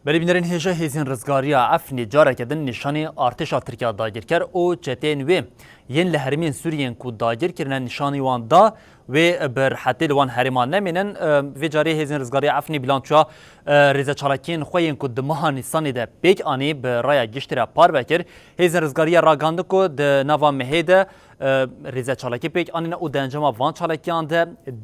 بلی بینرین هجا هزین رزگاریا عفنی جاره کدن نشانی ارتشا ترکیه داگیر کر او چتین و ین لهرمین سوریین کو داگیر کرنن نشانی وان دا و بر حتی لوان هرمان نمینن و جاره هزین رزگاریا عفنی بلانچوا رزا چالاکین خوین کو دمهانی سانی ده بیگ آنی به رای گشتره پار بکر هزین رزگاریا راگاند کو ده نوا مهیده رزا چالاکی بیگ آنی او دنجما وان چالاکیان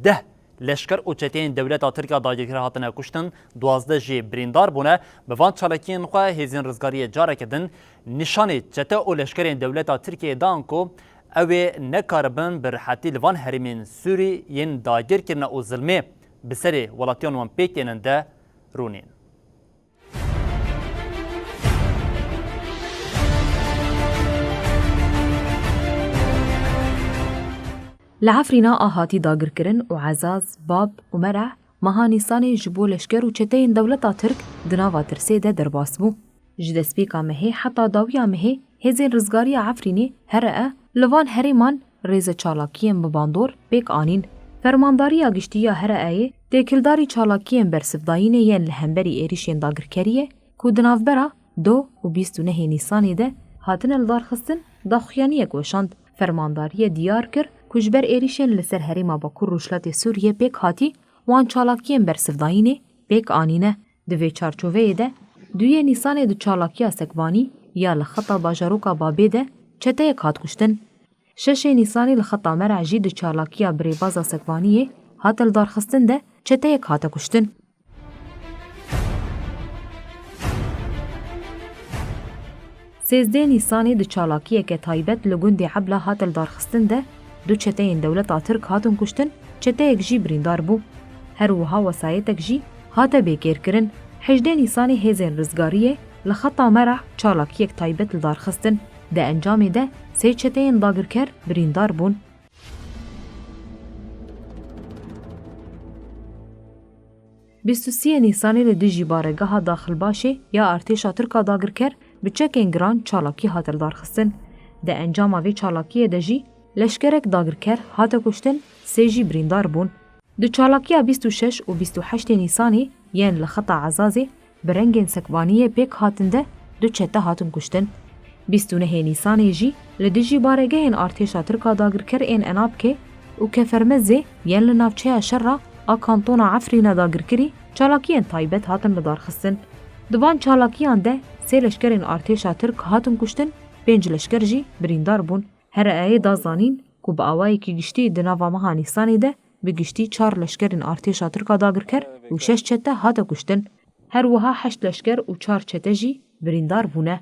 ده لشکر او چتین دولت ترکیه داگیر هاتنه کشتن 12 جی بریندار بونه به وان چالکین خو هزین رزگاری جاره کدن نشانی چته او لشکر دولت ترکیه دان کو او نکاربن بر حتی لوان هرمین سوری ین داگیر کرنه او ظلمه بسری ولاتیان وان پیکیننده رونین لعفرنا آهاتی داگر کرن و عزاز باب و مرع مهانیسان جبو لشکر و چتین دولتا ترک دناوا ترسه ده درباس بو. جدسپیکا مهی حتی داویا مهی هزین رزگاری عفرینی هرعه لوان هریمان ریز چالاکیم بباندور بیک آنین. فرمانداری آگشتیا هرعه دیکلداری چالاکیم برسفداین ین لهمبری ایریشین داگر کریه که دناوبرا 2 و 29 نیسانی ده هاتن الدار خستن داخیانی گوشاند. فرمانداری دیار کر کجبر ایریشن لسر هریما باکور روشلات سوریه بیک هاتی وان چالاکیم برسفداینه بیک آنینه دوی چارچووه ده دوی نیسان دو چالاکیا سکوانی یا لخطا باجاروکا بابه ده چته یک هات کشتن. 6 نیسانی لخطا مرعجی دو چالاکیا بریبازا سکوانیه هاتل دارخستن ده چته یک هات کشتن. سیزده نیسانی دو چالاکیه که تایبت لگوند عبلا هاتل دارخستن ده دو چتهین دولت ترک هاتون کشتن چته یک جی بریندار بو. هر وها وسایتک جی هاته بیکر کرن 18 نیسانی هزین رزگاریه لخطا مرع چالاکی یک تایبت لدار خستن ده انجام ده 3 چتهین داگر کر بریندار بون. بیستوسی نیسانی لدیجی بارگاه داخل باشه یا ارتشا ترکا داگر کر بچکین گران چالاکی هاتل دار خستن ده انجام وی چالاکی ده جی لشکرک داگر کر هاته کشتن 3 جی بریندار بون. دو چالاکیا 26 و 28 نیسانی ین لخطا عزازی برنگین سکوانیه پیک هاتنده دو چته هاتن کشتن. 29 نیسانی جی لدیجی بارگه این ارتشا ترکا داگر کر این اناب که و کفرمزه ین لنافچه شر آکانتونا عفرین داگر کری چالاکیان تایبت هاتن لدار خستن. دوان چالاکیان ده 3 لشکرین ارتشا ترک هاتن کشتن 5 لشکر جی بریندار بون. هر آیه دازانین کو با آوایی که گشتی دناوا مهانیسانی ده به گشتی 4 لشکرین ارتشا ترکا داگر کر و 6 چته هاته کشتن. هر وها 8 لشکر و 4 چته جی بریندار بونه.